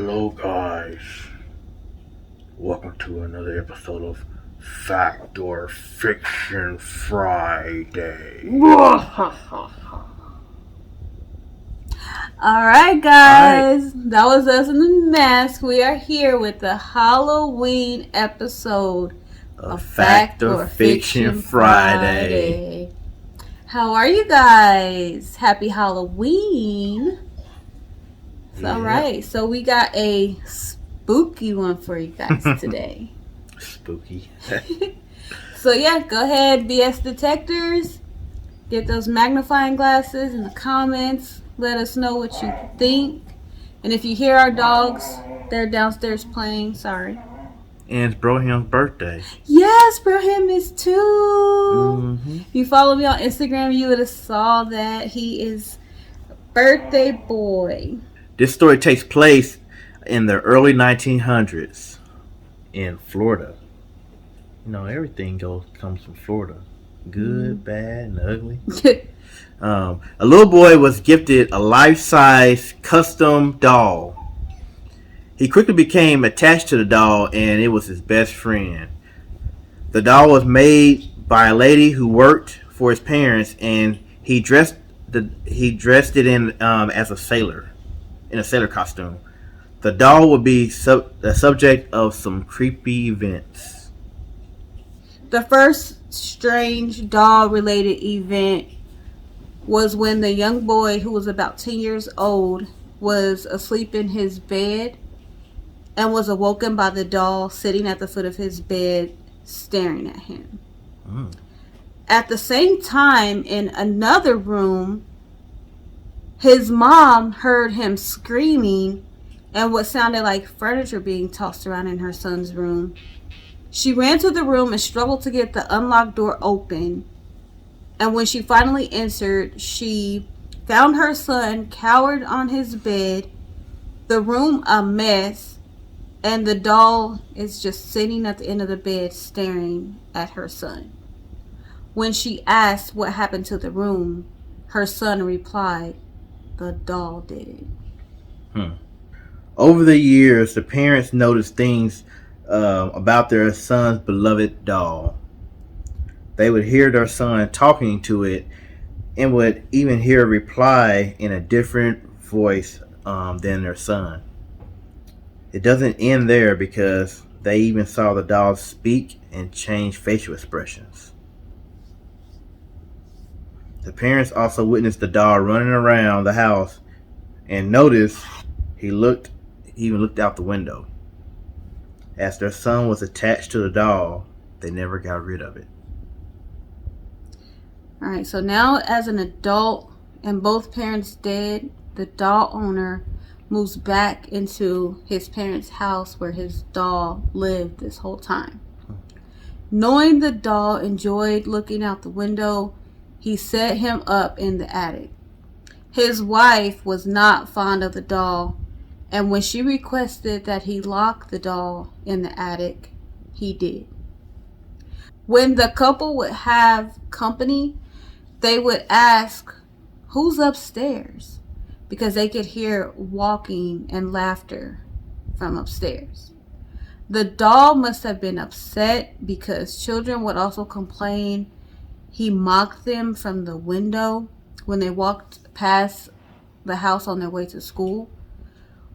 Hello, guys. Welcome to another episode of Fact or Fiction Friday. All right, guys. That was us in the mask. We are here with the Halloween episode of Fact or Fiction Friday. How are you guys? Happy Halloween. All right. So we got a spooky one for you guys today. Spooky. So yeah, go ahead, BS detectors. Get those magnifying glasses in the comments. Let us know what you think. And if you hear our dogs, they're downstairs playing. Sorry. And it's Broham's birthday. Yes, Broham is too. Mm-hmm. If you follow me on Instagram, you would have saw that he is a birthday boy. This story takes place in the early 1900s in Florida. You know, everything comes from Florida. Good, bad, and ugly. A little boy was gifted a life-size custom doll. He quickly became attached to the doll, and it was his best friend. The doll was made by a lady who worked for his parents, and he dressed it in as a sailor, in a sailor costume. The doll would be the subject of some creepy events. The first strange doll-related event was when the young boy, who was about 10 years old, was asleep in his bed and was awoken by the doll sitting at the foot of his bed staring at him. At the same time, in another room, his mom heard him screaming and what sounded like furniture being tossed around in her son's room. She ran to the room and struggled to get the unlocked door open. And when she finally entered, she found her son cowered on his bed, the room a mess, and the doll is just sitting at the end of the bed staring at her son. When she asked what happened to the room, her son replied, "The doll did it." Over the years, the parents noticed things about their son's beloved doll. They would hear their son talking to it and would even hear a reply in a different voice than their son. It doesn't end there because they even saw the doll speak and change facial expressions. The parents also witnessed the doll running around the house and noticed he even looked out the window. As their son was attached to the doll, they never got rid of it. Alright, so now as an adult and both parents dead, the doll owner moves back into his parents' house where his doll lived this whole time. Knowing the doll enjoyed looking out the window, he set him up in the attic. His wife was not fond of the doll, and when she requested that he lock the doll in the attic, he did. When the couple would have company, they would ask, "Who's upstairs?" because they could hear walking and laughter from upstairs. The doll must have been upset because children would also complain he mocked them from the window when they walked past the house on their way to school.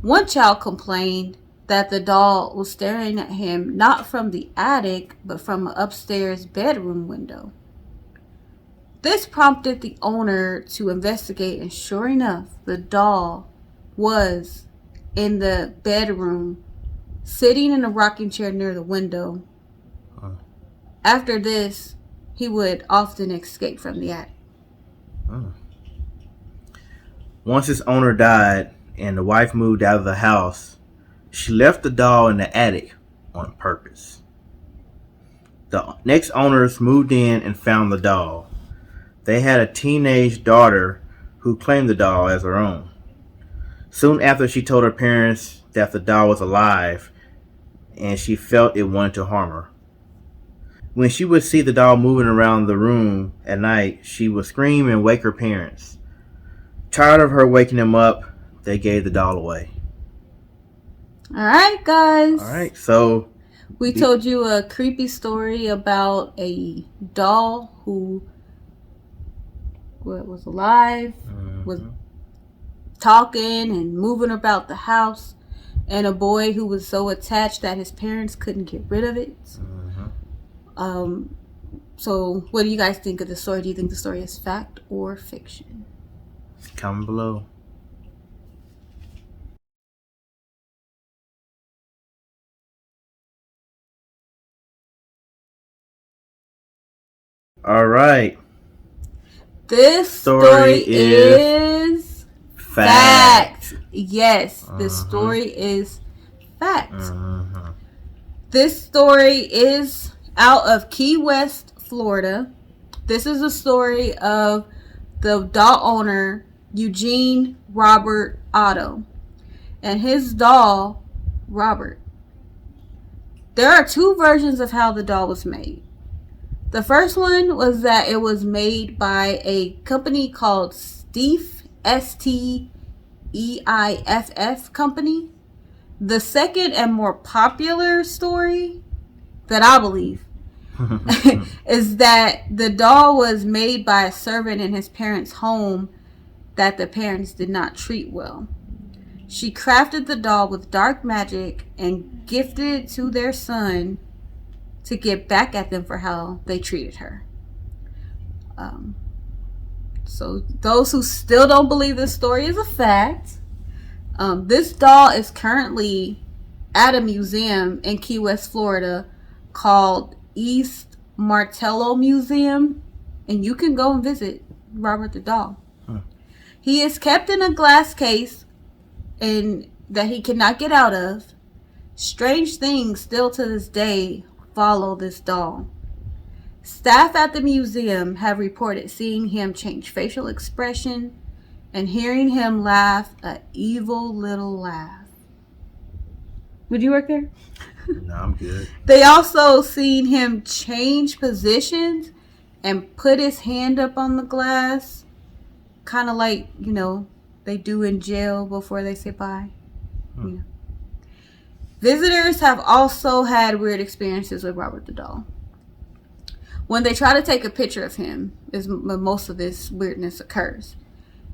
One child complained that the doll was staring at him not from the attic, but from an upstairs bedroom window. This prompted the owner to investigate, and sure enough, the doll was in the bedroom, sitting in a rocking chair near the window. After this, he would often escape from the attic. Once his owner died and the wife moved out of the house, she left the doll in the attic on purpose. The next owners moved in and found the doll. They had a teenage daughter who claimed the doll as her own. Soon after, she told her parents that the doll was alive and she felt it wanted to harm her. When she would see the doll moving around the room at night, she would scream and wake her parents. Tired of her waking them up, they gave the doll away. All right, guys. All right, so we told you a creepy story about a doll who was alive, was talking and moving about the house, and a boy who was so attached that his parents couldn't get rid of it. So what do you guys think of the story? Do you think the story is fact or fiction? Comment below. All right. This story is fact. Yes, this story is fact. This story is out of Key West, Florida. This is a story of the doll owner, Eugene Robert Otto, and his doll, Robert. There are two versions of how the doll was made. The first one was that it was made by a company called Steiff, Steiff company. The second and more popular story that I believe is that the doll was made by a servant in his parents' home that the parents did not treat well. She crafted the doll with dark magic and gifted it to their son to get back at them for how they treated her. So those who still don't believe this story is a fact, this doll is currently at a museum in Key West, Florida called East Martello Museum, and you can go and visit Robert the doll. He is kept in a glass case and that he cannot get out of. Strange things still to this day follow this doll. Staff at the museum have reported seeing him change facial expression and hearing him laugh an evil little laugh. Would you work there? No, I'm good. They also seen him change positions and put his hand up on the glass, kind of like, they do in jail before they say bye. Yeah. Visitors have also had weird experiences with Robert the doll. When they try to take a picture of him, is most of this weirdness occurs.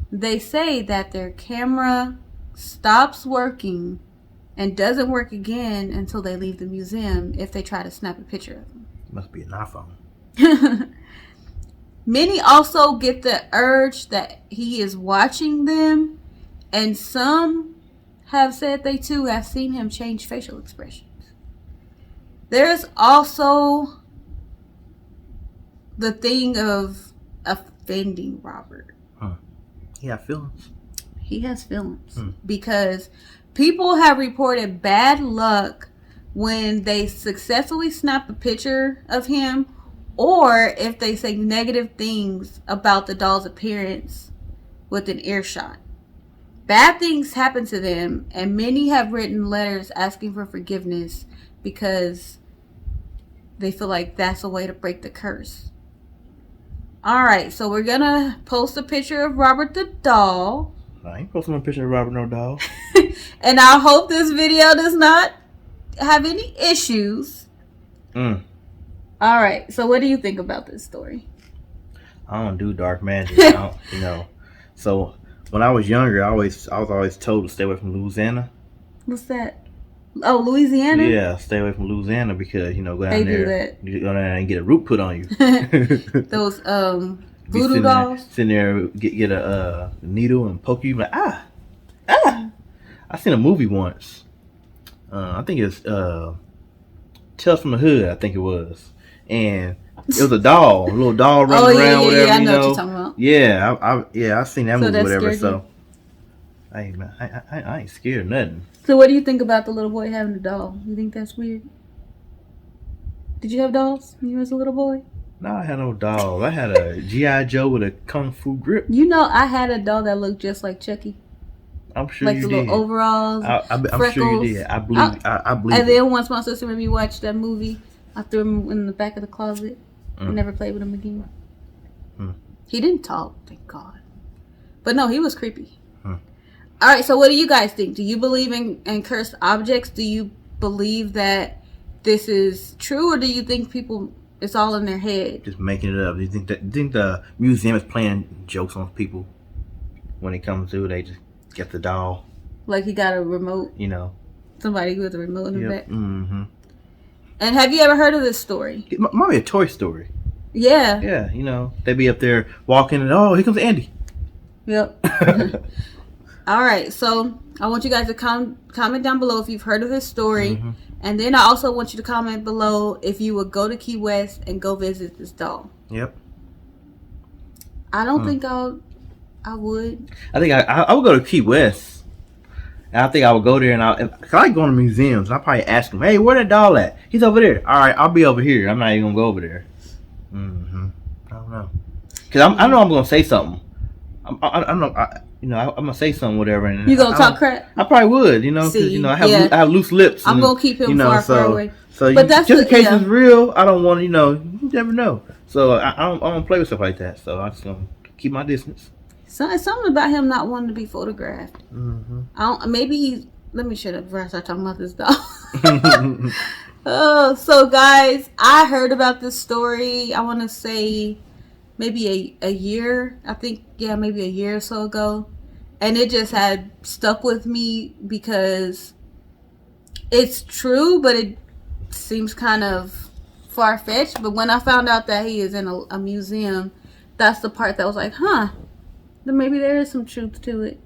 They say that their camera stops working and doesn't work again until they leave the museum if they try to snap a picture of him. Must be an iPhone. Many also get the urge that he is watching them, and some have said they too have seen him change facial expressions. There's also the thing of offending Robert. He has feelings. He has feelings because people have reported bad luck when they successfully snap a picture of him, or if they say negative things about the doll's appearance within earshot. Bad things happen to them, and many have written letters asking for forgiveness because they feel like that's a way to break the curse. Alright, so we're gonna post a picture of Robert the doll. I ain't posting a picture of Robert no doll. And I hope this video does not have any issues. Alright, so what do you think about this story? I don't do dark magic. So when I was younger, I was always told to stay away from Louisiana. What's that? Oh, Louisiana? Yeah, stay away from Louisiana because go down they there. Do that. You go down there and get a root put on you. Those voodoo dolls. Sitting there, get a needle and poke you like ah. I seen a movie once. I think it's Tales from the Hood. I think it was, and it was a little doll running around. Whatever, I know what you're talking about. Yeah, I've seen that movie. Whatever. So, I ain't scared of nothing. So what do you think about the little boy having a doll? You think that's weird? Did you have dolls when you was a little boy? No, I had no dolls. I had a G.I. Joe with a kung fu grip. I had a doll that looked just like Chucky. I'm sure like you the did. Little overalls, I'm sure you did. I believe. And then once my sister made me watch that movie, I threw him in the back of the closet. I never played with him again. He didn't talk, thank God. But no, he was creepy. All right, so what do you guys think? Do you believe in cursed objects? Do you believe that this is true, or do you think people, it's all in their head? Just making it up. Do you think the museum is playing jokes on people when it comes to they just get the doll? Like he got a remote? You know. Somebody with a remote in the back? Mm-hmm. And have you ever heard of this story? It might be a Toy Story. Yeah. Yeah, you know, they be up there walking and, oh, here comes Andy. Yep. All right, so I want you guys to comment down below if you've heard of this story. Mm-hmm. And then I also want you to comment below if you would go to Key West and go visit this doll. Yep. I don't think I would. I think I would go to Key West. And I think I would go there, and I like going to museums. And I'll probably ask him, hey, where that doll at? He's over there. All right, I'll be over here. I'm not even going to go over there. Mm-hmm. I don't know. Because I know I'm going to say something. I'm going to say something, whatever. And you going to talk crap? I probably would, you know, because, you know, I have loose lips. I'm going to keep him far away. So but that's just in case it's real, I don't want to, you know, you never know. So I don't play with stuff like that. So I'm just going to keep my distance. So it's something about him not wanting to be photographed. Mm-hmm. Maybe he's. Let me shut up before I start talking about this doll. Oh, so guys, I heard about this story. I want to say maybe a year. I think maybe a year or so ago, and it just had stuck with me because it's true, but it seems kind of far fetched. But when I found out that he is in a museum, that's the part that was like, huh. Then maybe there is some truth to it.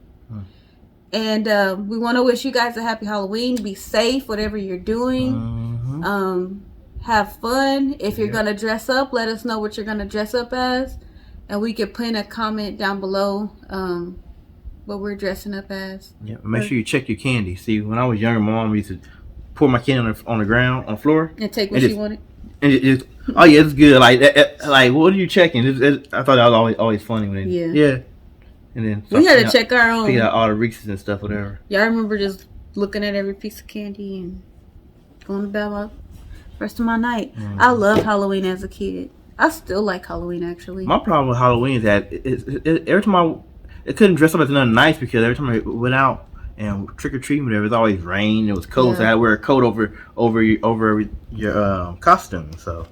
And we want to wish you guys a happy Halloween. Be safe, whatever you're doing. Mm-hmm. Have fun. If you're going to dress up, let us know what you're going to dress up as. And we can pin a comment down below what we're dressing up as. Yeah, make sure you check your candy. See, when I was younger, my mom used to pour my candy on the ground, on the floor. And take what she wanted. And oh, yeah, it's good. Like what are you checking? I thought that was always funny. Yeah. And then we had to check our own. Figure out all the Reese's and stuff, whatever. Yeah, I remember just looking at every piece of candy and going to bed the rest of my night. Mm-hmm. I loved Halloween as a kid. I still like Halloween, actually. My problem with Halloween is that every time it couldn't dress up as nothing nice because every time I went out and trick or treating, whatever, it was always rain. It was cold, so I had to wear a coat over your costume. So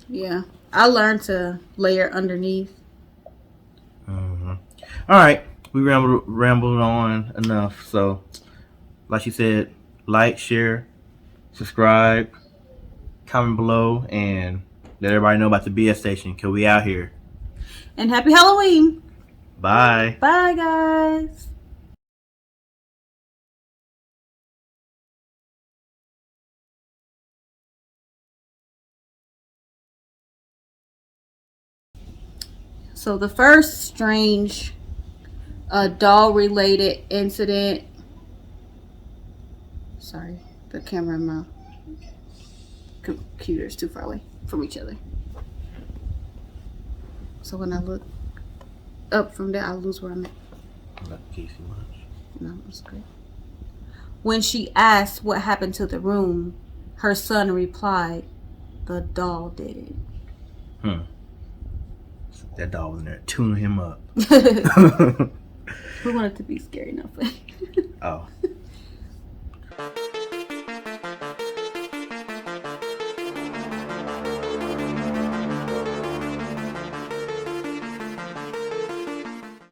yeah, I learned to layer underneath. Mm-hmm. All right, we rambled on enough. So, like she said, like, share, subscribe, comment below, and let everybody know about the BS station because we out here. And happy Halloween. Bye. Bye, guys. So the first strange doll-related incident. Sorry, the camera and my computer is too far away from each other. So when I look up from there, I lose where I'm at. Not Casey much. No, it's great. When she asked what happened to the room, her son replied, "The doll did it." That doll was in there tuning him up. We want it to be scary enough. Oh.